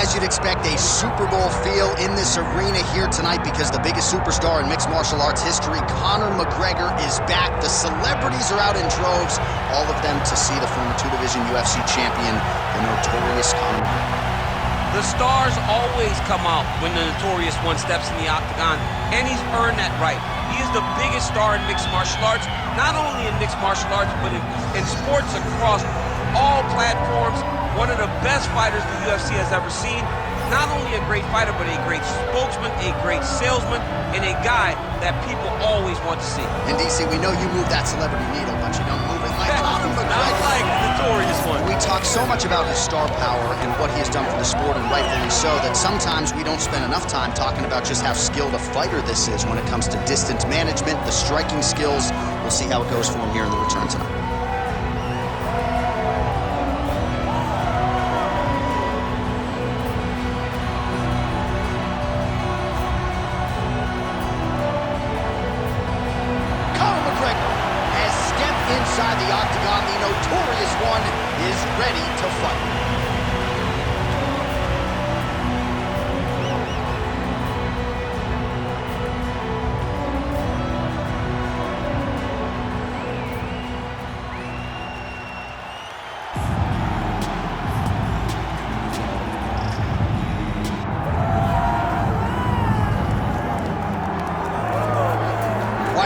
as you'd expect, a Super Bowl feel in this arena here tonight because the biggest superstar in mixed martial arts history, Conor McGregor, is back. The celebrities are out in droves, all of them to see the former two-division UFC champion, the notorious Conor McGregor. The stars always come out when the notorious one steps in the octagon, and he's earned that right. He is the biggest star in mixed martial arts, not only in mixed martial arts, but in sports across all platforms. One of the best fighters the UFC has ever seen. Not only a great fighter, but a great spokesman, a great salesman, and a guy that people always want to see. And DC, we know you move that celebrity needle, but you don't move it like Conor McGregor. Not like the notorious one. We talk so much about his star power and what he has done for the sport, and rightfully so, that sometimes we don't spend enough time talking about just how skilled a fighter this is when it comes to distance management, the striking skills. We'll see how it goes for him here in the return tonight. Inside the octagon, the notorious one is ready to fight.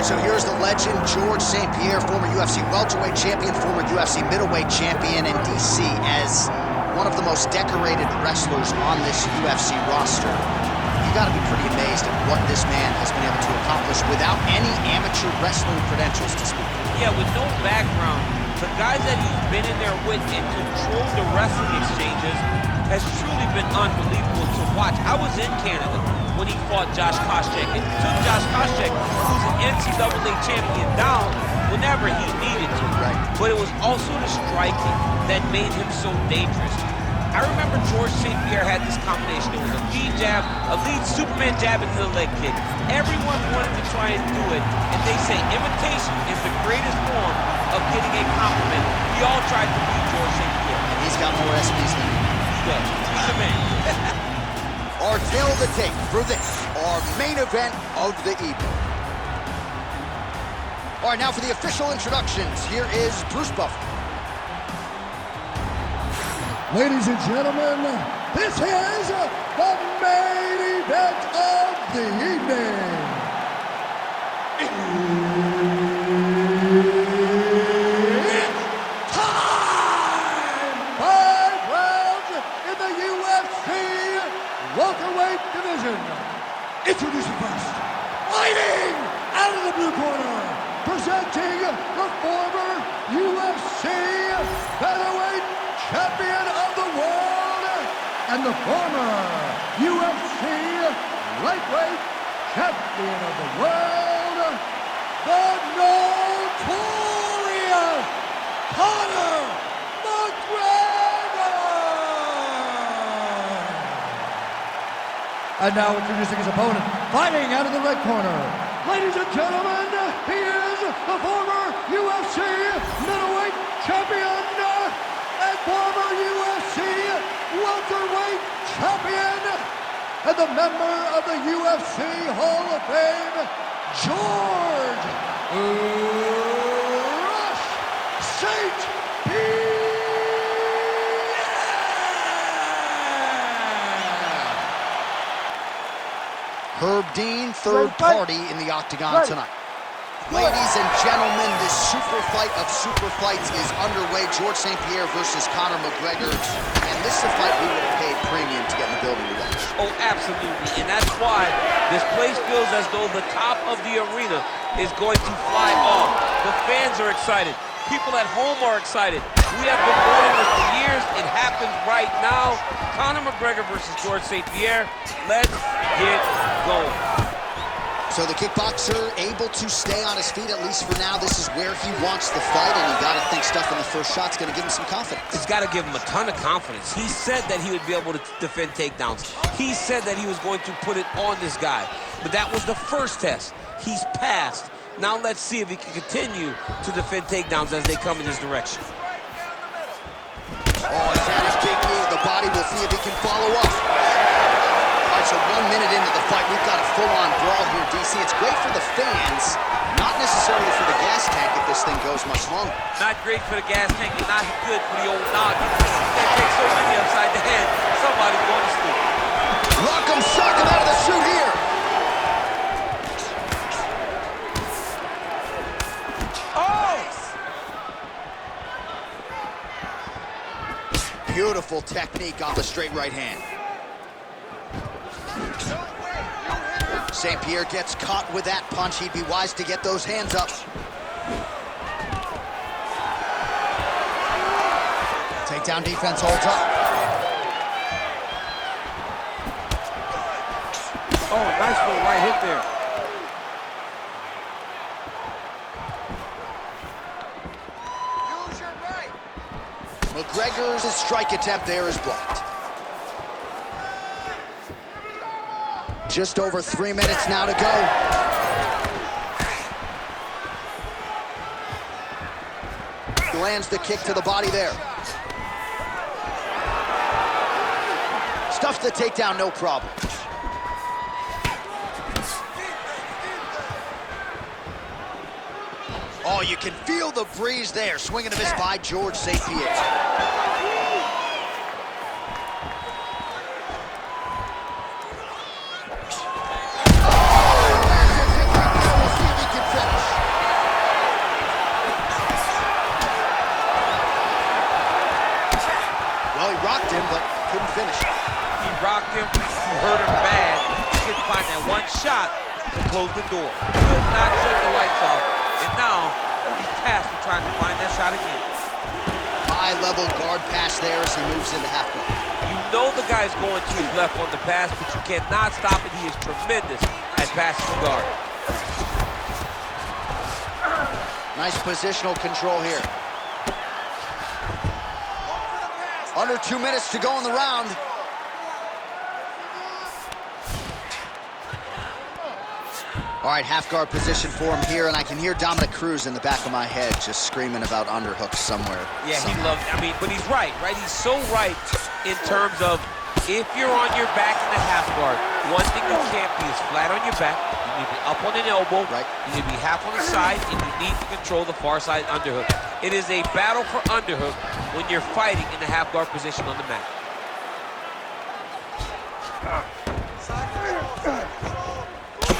So here's the legend, George St-Pierre, former UFC welterweight champion, former UFC middleweight champion, and DC as one of the most decorated wrestlers on this UFC roster. You gotta be pretty amazed at what this man has been able to accomplish without any amateur wrestling credentials to speak of. Yeah, with no background, the guys that he's been in there with and controlled the wrestling exchanges has truly been unbelievable to watch. I was in Canada when he fought Josh Koscheck, and took Josh Koscheck, who's an NCAA champion, down whenever he needed to. Right. But it was also the striking that made him so dangerous. I remember George St-Pierre had this combination. It was a lead jab, a lead Superman jab into the leg kick. Everyone wanted to try and do it, and they say imitation is the greatest form of getting a compliment. We all tried to beat George St-Pierre. And he's got more SPs than you. He does. He's the man. Our tale of the tape for this, our main event of the evening. All right, now for the official introductions, here is Bruce Buffer. Ladies and gentlemen, this is the main event of the evening. It's time! 5 rounds in the UFC welterweight division. Introducing first, fighting out of the blue corner, presenting the former UFC featherweight champion of the world and the former UFC lightweight champion of the world, the notorious Conor McGregor! And now introducing his opponent, fighting out of the red corner. Ladies and gentlemen, he is the former UFC middleweight champion and former UFC welterweight champion and the member of the UFC Hall of Fame, George Rush St-Pierre! Herb Dean, third party in the octagon tonight. Ladies and gentlemen, this super fight of super fights is underway. George St-Pierre versus Conor McGregor. And this is a fight we would have paid premium to get in the building to watch. Oh, absolutely. And that's why this place feels as though the top of the arena is going to fly off. The fans are excited. People at home are excited. We have been waiting this for years. It happens right now. Conor McGregor versus George St-Pierre. Let's get going. So the kickboxer able to stay on his feet, at least for now. This is where he wants the fight, and you got to think stuff in the first shot's going to give him some confidence. It's got to give him a ton of confidence. He said that he would be able to defend takedowns. He said that he was going to put it on this guy. But that was the first test. He's passed. Now let's see if he can continue to defend takedowns as they come in his direction. Oh, is that his big knee? The body will see if he can follow up. All right, so 1 minute into the fight, we've got a full-on brawl here, DC. It's great for the fans, not necessarily for the gas tank if this thing goes much longer. Not great for the gas tank and not good for the old noggin. That takes so many upside the head, somebody's going to sleep. Lock him, shock him out of the chute here. Beautiful technique on the straight right hand. St-Pierre gets caught with that punch. He'd be wise to get those hands up. Takedown defense holds up. Oh, nice little right hit there. McGregor's strike attempt there is blocked. Just over 3 minutes now to go. He lands the kick to the body there. Stuffs the takedown, no problem. Oh, you can feel the breeze there. Swing and a miss by George St-Pierre. But couldn't finish. He rocked him, he hurt him bad. He couldn't find that one shot to close the door. Could not shut the lights off. And now he's tasked with trying to find that shot again. High-level guard pass there as he moves into half guard. You know the guy's going to his left on the pass, but you cannot stop it. He is tremendous at passing the guard. Nice positional control here. Under 2 minutes to go in the round. All right, half guard position for him here, and I can hear Dominic Cruz in the back of my head just screaming about underhooks somewhere. Yeah, he loves, but he's right? He's so right in terms of if you're on your back in the half guard, one thing you can't be is flat on your back. You need to be up on an elbow. Right. You need to be half on the side, and you need to control the far side underhook. It is a battle for underhook when you're fighting in the half guard position on the mat.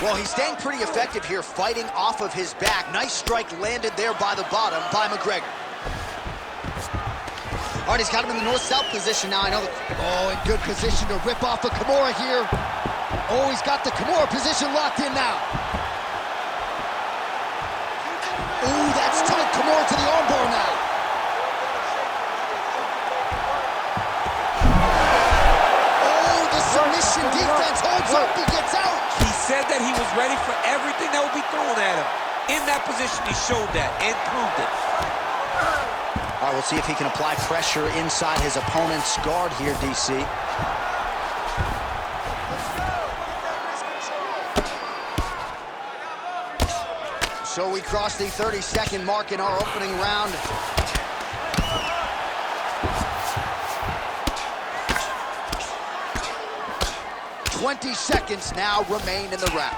Well, he's staying pretty effective here, fighting off of his back. Nice strike landed there by the bottom by McGregor. All right, he's got him in the north-south position now. I know in good position to rip off a Kimura here. Oh, he's got the Kimura position locked in now. Ooh, that's tight. Kimura to the armbar now. Oh, the submission defense holds up. He gets out. He said that he was ready for everything that would be thrown at him. In that position, he showed that and proved it. All right, we'll see if he can apply pressure inside his opponent's guard here, DC. So we cross the 30-second mark in our opening round. "20 seconds now remain in the round."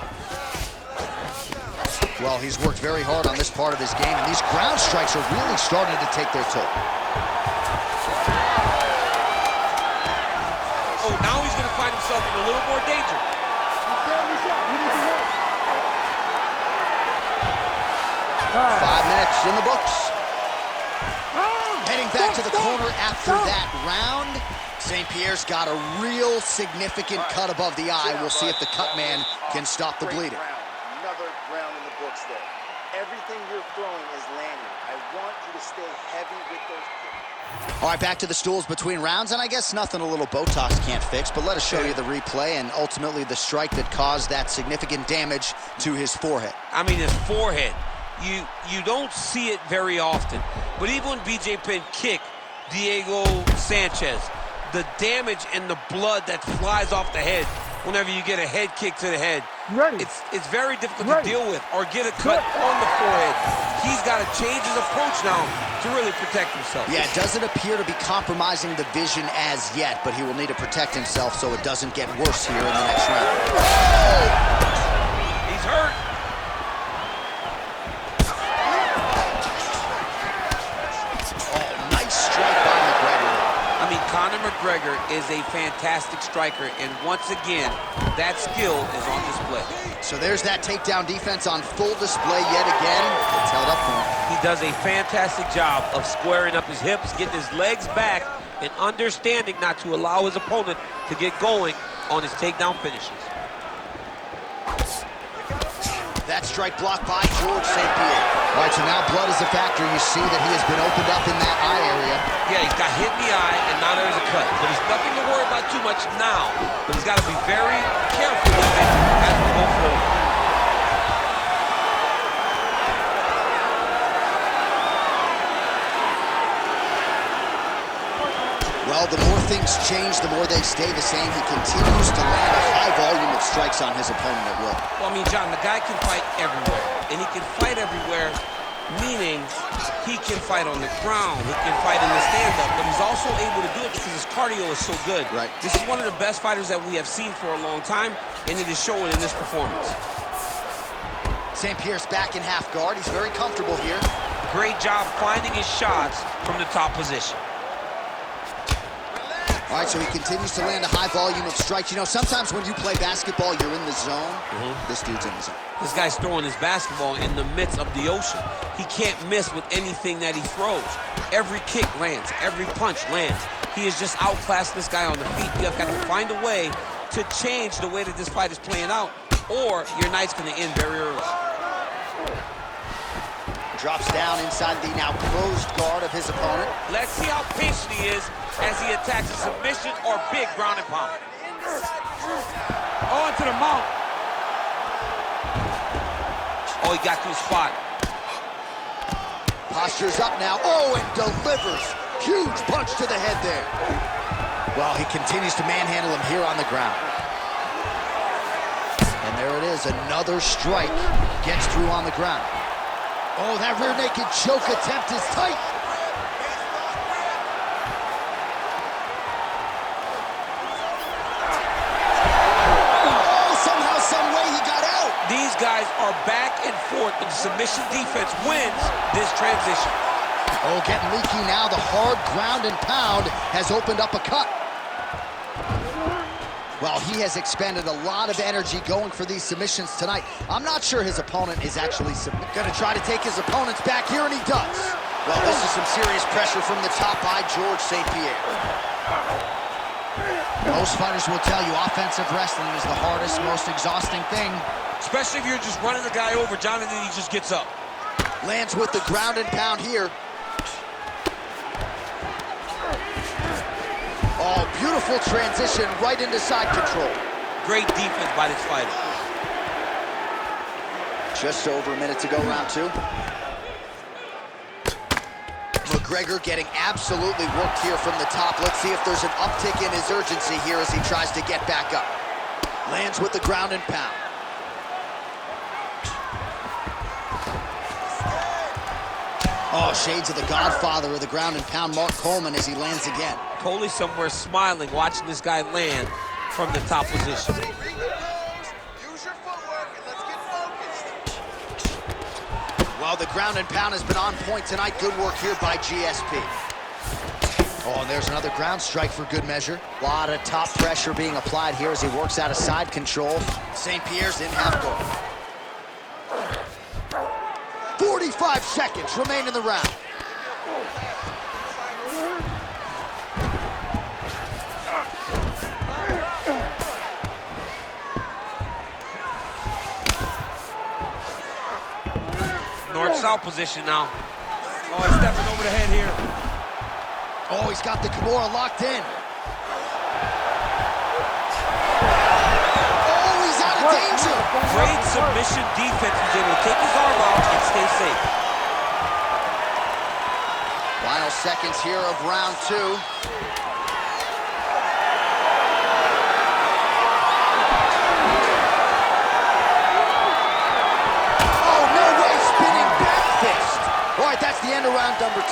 Well, he's worked very hard on this part of his game, and these ground strikes are really starting to take their toll. Oh, now he's going to find himself in a little more danger. 5 minutes in the books. Heading back to the corner after that round. St-Pierre's got a real significant cut above the eye. We'll see if the cut man can stop the bleeding. Another round in the books there. Everything you're throwing is landing. I want you to stay heavy with those kicks. All right, back to the stools between rounds, and I guess nothing a little Botox can't fix, but let us show you the replay and ultimately the strike that caused that significant damage to his forehead. His forehead. You don't see it very often, but even when BJ Penn kicked Diego Sanchez, the damage and the blood that flies off the head whenever you get a head kick to the head Ready. It's very difficult to deal with or get a cut on the forehead. He's got to change his approach now to really protect himself. Yeah, it doesn't appear to be compromising the vision as yet, but he will need to protect himself so it doesn't get worse here in the next round. He's hurt. Oh, nice strike by McGregor. I mean, Conor McGregor is a fantastic striker, and once again, that skill is on display. So there's that takedown defense on full display yet again. It's held up for him. He does a fantastic job of squaring up his hips, getting his legs back, and understanding not to allow his opponent to get going on his takedown finishes. That strike blocked by George St-Pierre. All right, so now blood is a factor. You see that he has been opened up in that eye area. Yeah, he's got hit in the eye, and now there's a cut. But there's nothing to worry about too much now. But he's got to be very careful with it as we go forward. Well, the more things change, the more they stay the same. He continues to land a high volume of strikes on his opponent at will. Well, I mean, John, the guy can fight everywhere. And he can fight everywhere, meaning he can fight on the ground, he can fight in the stand-up, but he's also able to do it because his cardio is so good. Right. This is one of the best fighters that we have seen for a long time, and it is showing in this performance. St-Pierre's back in half guard. He's very comfortable here. Great job finding his shots from the top position. All right, so he continues to land a high volume of strikes. You know, sometimes when you play basketball, you're in the zone. This dude's in the zone. This guy's throwing his basketball in the midst of the ocean. He can't miss with anything that he throws. Every kick lands, every punch lands. He is just outclassed this guy on the feet. You have got to find a way to change the way that this fight is playing out, or your night's going to end very early. Drops down inside the now closed guard of his opponent. Let's see how patient he is as he attacks a submission or big ground and pound. Oh, into the mouth. Oh, he got to his spot. Postures up now. Oh, and delivers. Huge punch to the head there. Well, he continues to manhandle him here on the ground. And there it is, another strike gets through on the ground. Oh, that rear naked choke attempt is tight. Oh, somehow, some way he got out. These guys are back and forth, and the submission defense wins this transition. Oh, getting leaky now. The hard ground and pound has opened up a cut. Well, he has expended a lot of energy going for these submissions tonight. I'm not sure his opponent is actually going to try to take his opponents back here, and he does. Well, this is some serious pressure from the top by George St-Pierre. Most fighters will tell you offensive wrestling is the hardest, most exhausting thing. Especially if you're just running the guy over, John, and then he just gets up. Lands with the ground and pound here. Oh, beautiful transition right into side control. Great defense by this fighter. Just over a minute to go, round two. McGregor getting absolutely worked here from the top. Let's see if there's an uptick in his urgency here as he tries to get back up. Lands with the ground and pound. Oh, shades of the godfather of the ground and pound, Mark Coleman, as he lands again. Totally somewhere smiling, watching this guy land from the top position. Use your footwork and let's get focused. Well, the ground and pound has been on point tonight. Good work here by GSP. Oh, and there's another ground strike for good measure. A lot of top pressure being applied here as he works out of side control. St-Pierre's in half guard. 45 seconds remain in the round. North-south position now. Oh, he's stepping over the head here. Oh, he's got the Kimura locked in. Oh, he's out of danger. Great submission defense. He's able to take his arm out and stay safe. Final seconds here of round two. round number 2.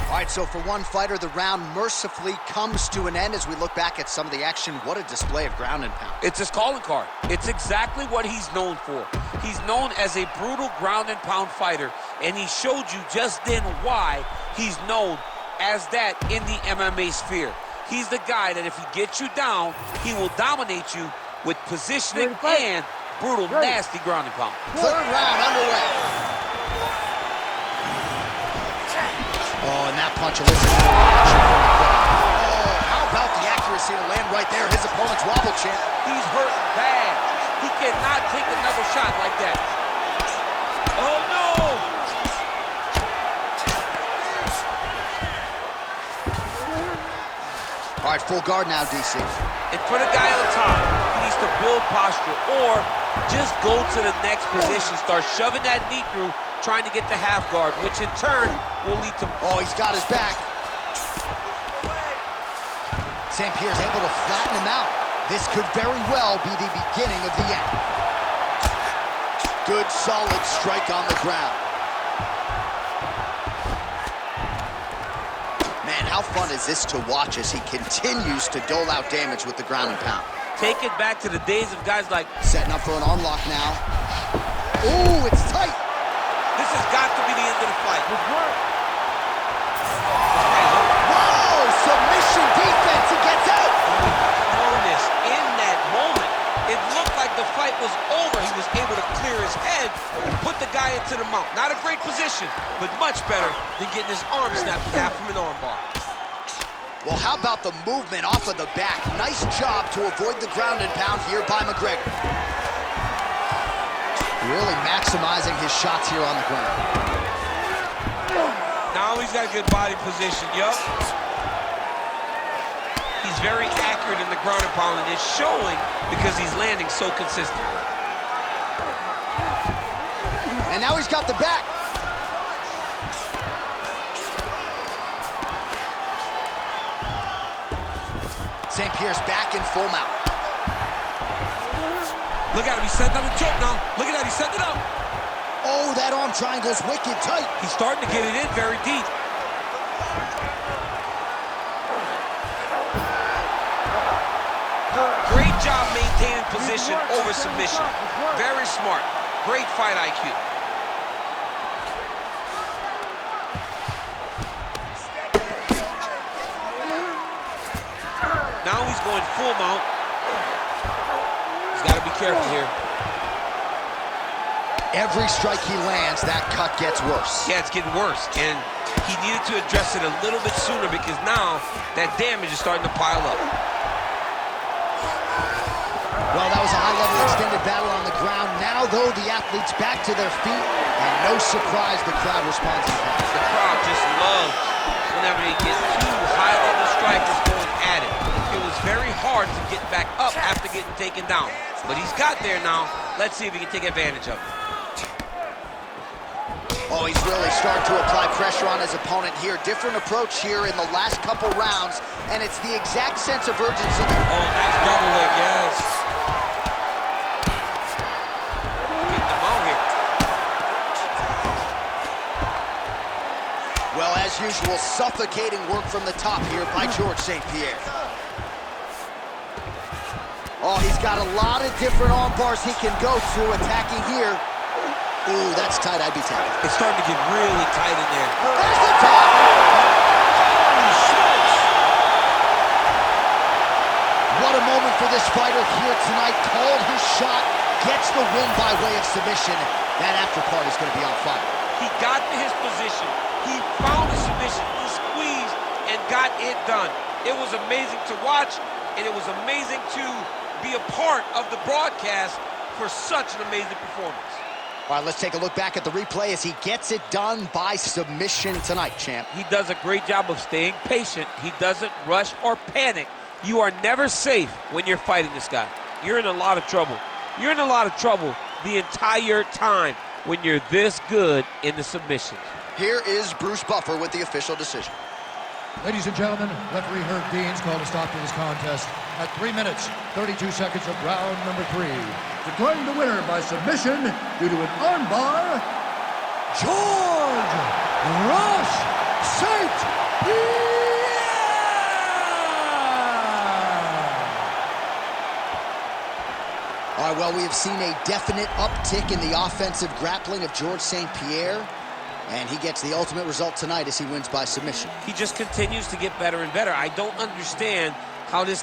All right, so for one fighter, the round mercifully comes to an end as we look back at some of the action. What a display of ground and pound. It's his calling card. It's exactly what he's known for. He's known as a brutal ground and pound fighter, and he showed you just then why he's known as that in the MMA sphere. He's the guy that if he gets you down, he will dominate you with positioning and brutal, nasty ground and pound. Third round underway. Oh, and that punch elicited a reaction from the crowd. Oh, how about the accuracy to land right there? His opponent's wobble, champ. He's hurt bad. He cannot take another shot like that. Oh, no! All right, full guard now, DC. And for the guy on top, he needs to build posture or just go to the next position. Start shoving that knee through, trying to get the half guard, which in turn will lead to... Oh, he's got his back. St-Pierre's able to flatten him out. This could very well be the beginning of the end. Good, solid strike on the ground. Man, how fun is this to watch as he continues to dole out damage with the ground and pound. Take it back to the days of guys like... Setting up for an arm lock now. Ooh, it's tight. This has got to be the end of the fight. Whoa, submission defense, he gets out. Calmness in that moment. It looked like the fight was over. He was able to clear his head and put the guy into the mount. Not a great position, but much better than getting his arm snapped in half from an arm bar. Well, how about the movement off of the back? Nice job to avoid the ground and pound here by McGregor. Really maximizing his shots here on the ground. Now he's got a good body position, yup. He's very accurate in the ground and pound, and it's showing because he's landing so consistently. And now he's got the back. St-Pierre's back in full mount. Look at him, he's setting up a choke now. Look at that, he's setting it up. Oh, that arm triangle's wicked tight. He's starting to get it in very deep. Great job maintaining position over submission. Very smart. Great fight IQ. Now he's going full mount. He's got to be careful here. Every strike he lands, that cut gets worse. Yeah, it's getting worse, and he needed to address it a little bit sooner because now that damage is starting to pile up. Well, that was a high-level extended battle on the ground. Now, though, the athletes back to their feet, and no surprise the crowd responds to that. The crowd just loves whenever they get two high-level strikers going at it. It was very hard to get back up after getting taken down, but he's got there now. Let's see if he can take advantage of it. Oh, he's really starting to apply pressure on his opponent here. Different approach here in the last couple rounds, and it's the exact sense of urgency. Oh, nice double leg, yes. Getting them out here. Well, as usual, suffocating work from the top here by George St-Pierre. Oh, he's got a lot of different arm bars he can go to, attacking here. Ooh, that's tight, I'd be tapping. It's starting to get really tight in there. There's the top! Holy smokes! What a moment for this fighter here tonight. Called his shot, gets the win by way of submission. That after part is going to be on fire. He got to his position. He found a submission. He squeezed and got it done. It was amazing to watch, and it was amazing to be a part of the broadcast for such an amazing performance. All right, let's take a look back at the replay as he gets it done by submission tonight, champ. He does a great job of staying patient. He doesn't rush or panic. You are never safe when you're fighting this guy. You're in a lot of trouble. You're in a lot of trouble the entire time when you're this good in the submissions. Here is Bruce Buffer with the official decision. Ladies and gentlemen, referee Herb Deans called a stop to this contest at 3 minutes, 32 seconds of round number 3. Declaring the winner by submission due to an armbar, George Rush St-Pierre! All right, well, we have seen a definite uptick in the offensive grappling of George St-Pierre, and he gets the ultimate result tonight as he wins by submission. He just continues to get better and better. I don't understand how this